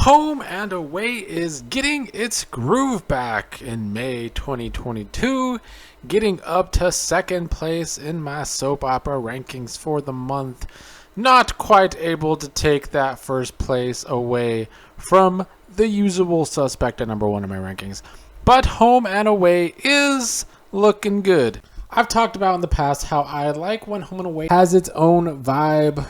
Home and Away is getting its groove back in May 2022, getting up to second place in my soap opera rankings for the month. Not quite able to take that first place away from The Usual Suspect at number one in my rankings. But Home and Away is looking good. I've talked about in the past how I like when Home and Away has its own vibe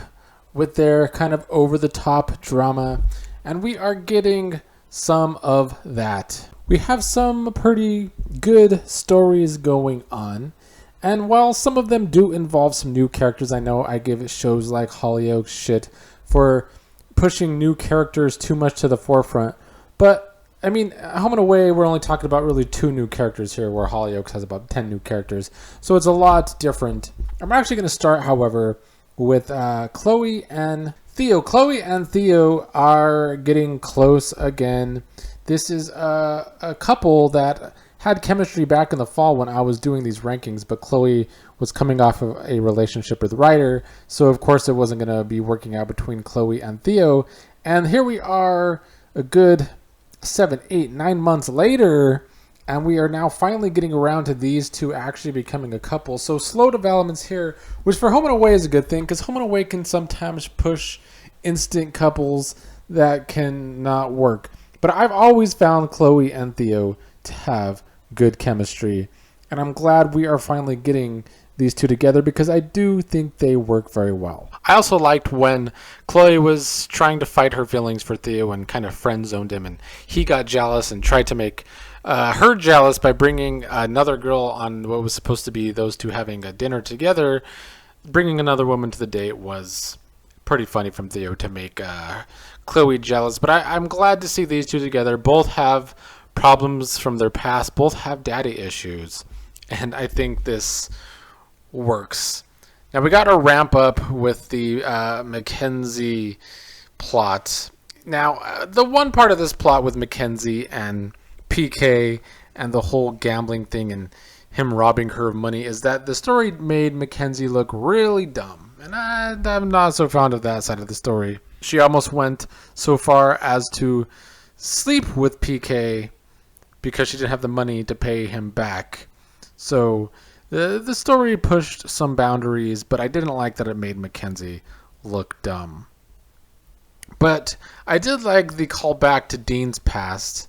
with their kind of over-the-top drama. And we are getting some of that. We have some pretty good stories going on. And while some of them do involve some new characters, I know I give shows like Hollyoaks shit for pushing new characters too much to the forefront. But, I mean, Home and Away, we're only talking about really 2 new characters here, where Hollyoaks has about 10 new characters. So it's a lot different. I'm actually going to start, however, with Chloe and Theo. Chloe and Theo are getting close again. This is a couple that had chemistry back in the fall when I was doing these rankings, but Chloe was coming off of a relationship with Ryder, so of course it wasn't going to be working out between Chloe and Theo. And here we are a good 7, 8, 9 months later, and we are now finally getting around to these two actually becoming a couple. So slow developments here, which for Home and Away is a good thing, because Home and Away can sometimes push instant couples that can not work. But I've always found Chloe and Theo to have good chemistry, and I'm glad we are finally getting these two together because I do think they work very well. I also liked when Chloe was trying to fight her feelings for Theo and kind of friend-zoned him, and he got jealous and tried to make her jealous by bringing another girl on what was supposed to be those two having a dinner together. Bringing another woman to the date was pretty funny from Theo to make Chloe jealous. But I'm glad to see these two together. Both have problems from their past. Both have daddy issues. And I think this works. Now we got to ramp up with the Mackenzie plot. Now, the one part of this plot with Mackenzie and PK and the whole gambling thing and him robbing her of money is that the story made Mackenzie look really dumb. And I'm not so fond of that side of the story. She almost went so far as to sleep with PK because she didn't have the money to pay him back. So the story pushed some boundaries, but I didn't like that it made Mackenzie look dumb. But I did like the callback to Dean's past,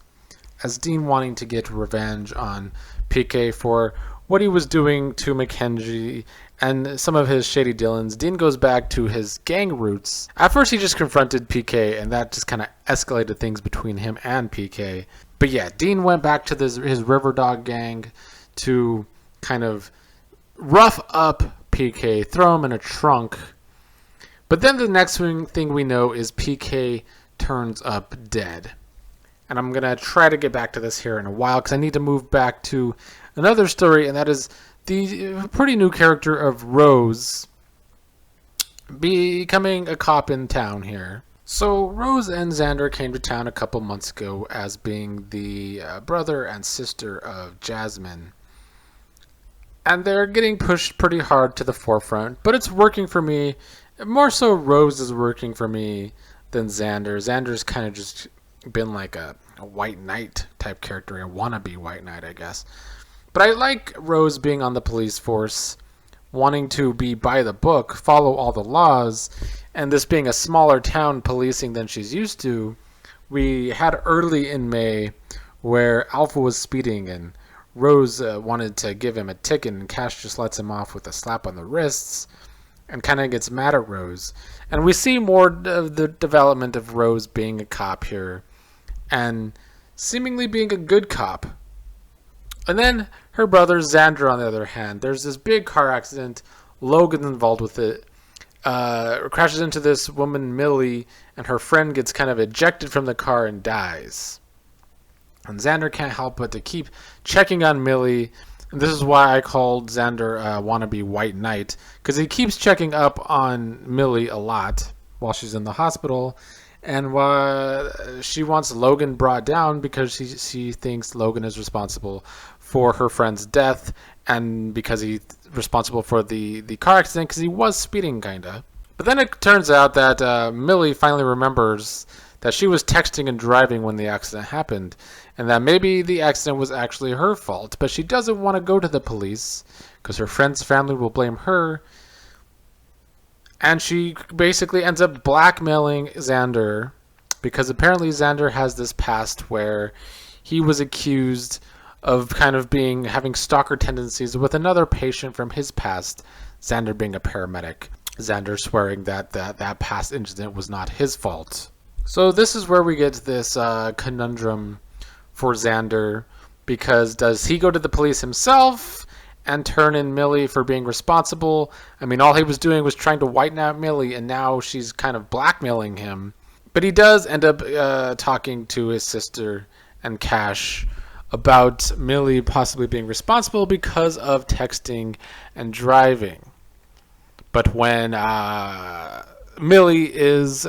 as Dean wanting to get revenge on PK for what he was doing to Mackenzie and some of his shady dealings. Dean goes back to his gang roots. At first he just confronted PK, and that just kind of escalated things between him and PK. But yeah, Dean went back to his River Dog gang to kind of rough up PK, throw him in a trunk. But then the next thing we know is PK turns up dead. And I'm going to try to get back to this here in a while because I need to move back to another story, and that is the pretty new character of Rose becoming a cop in town here. So Rose and Xander came to town a couple months ago as being the brother and sister of Jasmine. And they're getting pushed pretty hard to the forefront, but it's working for me. More so Rose is working for me than Xander. Xander's kind of just been like a white knight type character, a wannabe white knight, I guess. But I like Rose being on the police force, wanting to be by the book, follow all the laws, and this being a smaller town policing than she's used to. We had early in May where Alpha was speeding and Rose wanted to give him a ticket, and Cash just lets him off with a slap on the wrists and kind of gets mad at Rose. And we see more of the development of Rose being a cop here and seemingly being a good cop. And then her brother Xander, on the other hand, there's this big car accident. Logan's involved with it. Crashes into this woman, Millie, and her friend gets kind of ejected from the car and dies. And Xander can't help but to keep checking on Millie. And this is why I called Xander wannabe white knight, because he keeps checking up on Millie a lot while she's in the hospital. And she wants Logan brought down because she thinks Logan is responsible for her friend's death and because he's responsible for the car accident because he was speeding, kind of. But then it turns out that Millie finally remembers that she was texting and driving when the accident happened, and that maybe the accident was actually her fault, but she doesn't want to go to the police because her friend's family will blame her. And she basically ends up blackmailing Xander because apparently Xander has this past where he was accused of kind of having stalker tendencies with another patient from his past, Xander being a paramedic. Xander swearing that past incident was not his fault. So this is where we get this conundrum for Xander, because does he go to the police himself and turn in Millie for being responsible? I mean, all he was doing was trying to whiten out Millie, and now she's kind of blackmailing him. But he does end up talking to his sister and Cash about Millie possibly being responsible because of texting and driving. But when Millie is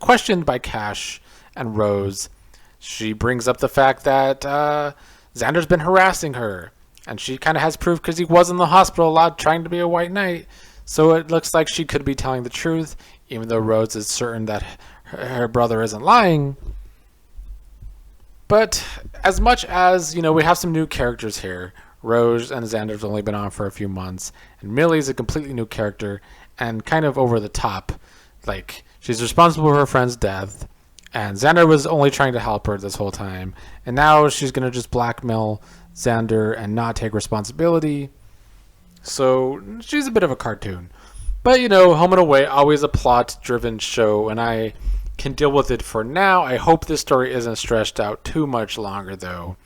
questioned by Cash and Rose, she brings up the fact that Xander's been harassing her. And she kind of has proof because he was in the hospital a lot trying to be a white knight. So it looks like she could be telling the truth, even though Rose is certain that her brother isn't lying. But as much as, we have some new characters here. Rose and Xander's only been on for a few months. And Millie's a completely new character and kind of over the top. Like, she's responsible for her friend's death. And Xander was only trying to help her this whole time. And now she's going to just blackmail Xander and not take responsibility. So she's a bit of a cartoon. But, Home and Away, always a plot-driven show, and I can deal with it for now. I hope this story isn't stretched out too much longer, though,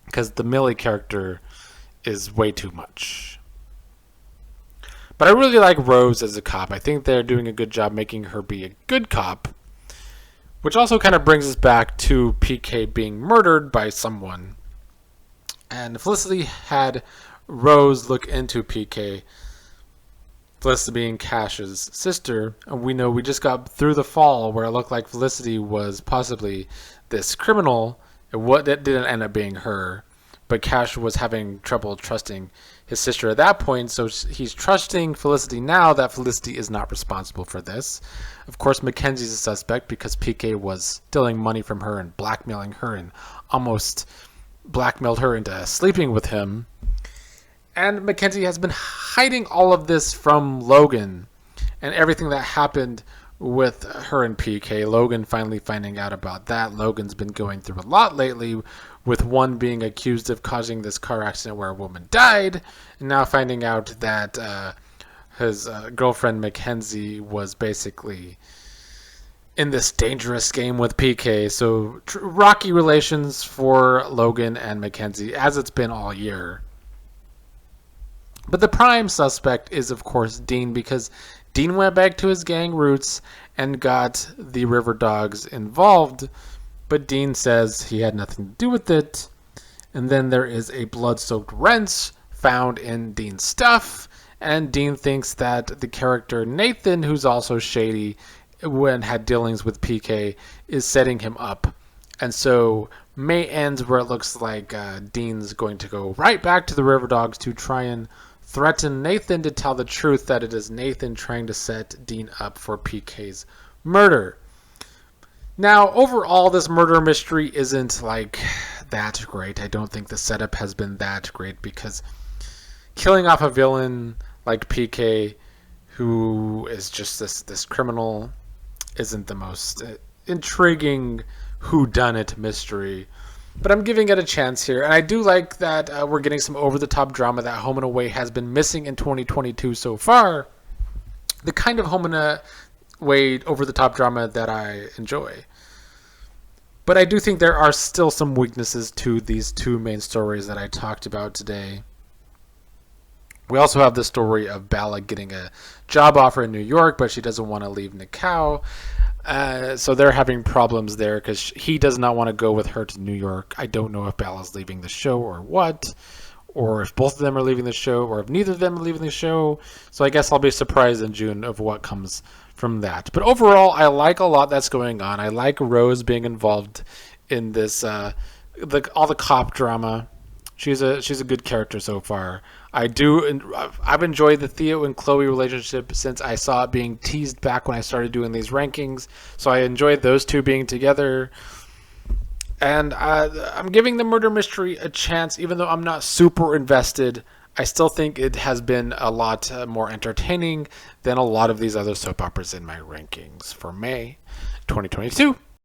because the Millie character is way too much. But I really like Rose as a cop. I think they're doing a good job making her be a good cop, which also kind of brings us back to PK being murdered by someone. And Felicity had Rose look into PK, Felicity being Cash's sister, and we just got through the fall where it looked like Felicity was possibly this criminal, and what that didn't end up being her, but Cash was having trouble trusting his sister at that point, so he's trusting Felicity now that Felicity is not responsible for this. Of course, Mackenzie's a suspect because PK was stealing money from her and blackmailing her and almost blackmailed her into sleeping with him. And Mackenzie has been hiding all of this from Logan and everything that happened with her and PK. Logan finally finding out about that. Logan's been going through a lot lately, with one being accused of causing this car accident where a woman died, and now finding out that his girlfriend Mackenzie was basically in this dangerous game with PK. So rocky relations for Logan and Mackenzie, as it's been all year. But the prime suspect is, of course, Dean, because Dean went back to his gang roots and got the River Dogs involved, but Dean says he had nothing to do with it. And then there is a blood-soaked wrench found in Dean's stuff, and Dean thinks that the character Nathan, who's also shady when had dealings with PK, is setting him up. And so May ends where it looks like Dean's going to go right back to the River Dogs to try and threaten Nathan to tell the truth that it is Nathan trying to set Dean up for PK's murder. Now, overall, this murder mystery isn't like that great. I don't think the setup has been that great because killing off a villain like PK, who is just this criminal, isn't the most intriguing whodunit mystery. But I'm giving it a chance here, and I do like that we're getting some over-the-top drama that Home and Away has been missing in 2022 so far. The kind of Home and Away over-the-top drama that I enjoy. But I do think there are still some weaknesses to these two main stories that I talked about today. We also have the story of Bella getting a job offer in New York, but she doesn't want to leave Nikau. So they're having problems there because he does not want to go with her to New York. I don't know if Bella's leaving the show or what, or if both of them are leaving the show, or if neither of them are leaving the show. So I guess I'll be surprised in June of what comes from that. But overall, I like a lot that's going on. I like Rose being involved in this, all the cop drama. She's a good character so far. I've enjoyed the Theo and Chloe relationship since I saw it being teased back when I started doing these rankings. So I enjoyed those two being together. And I'm giving the murder mystery a chance, even though I'm not super invested. I still think it has been a lot more entertaining than a lot of these other soap operas in my rankings for May 2022.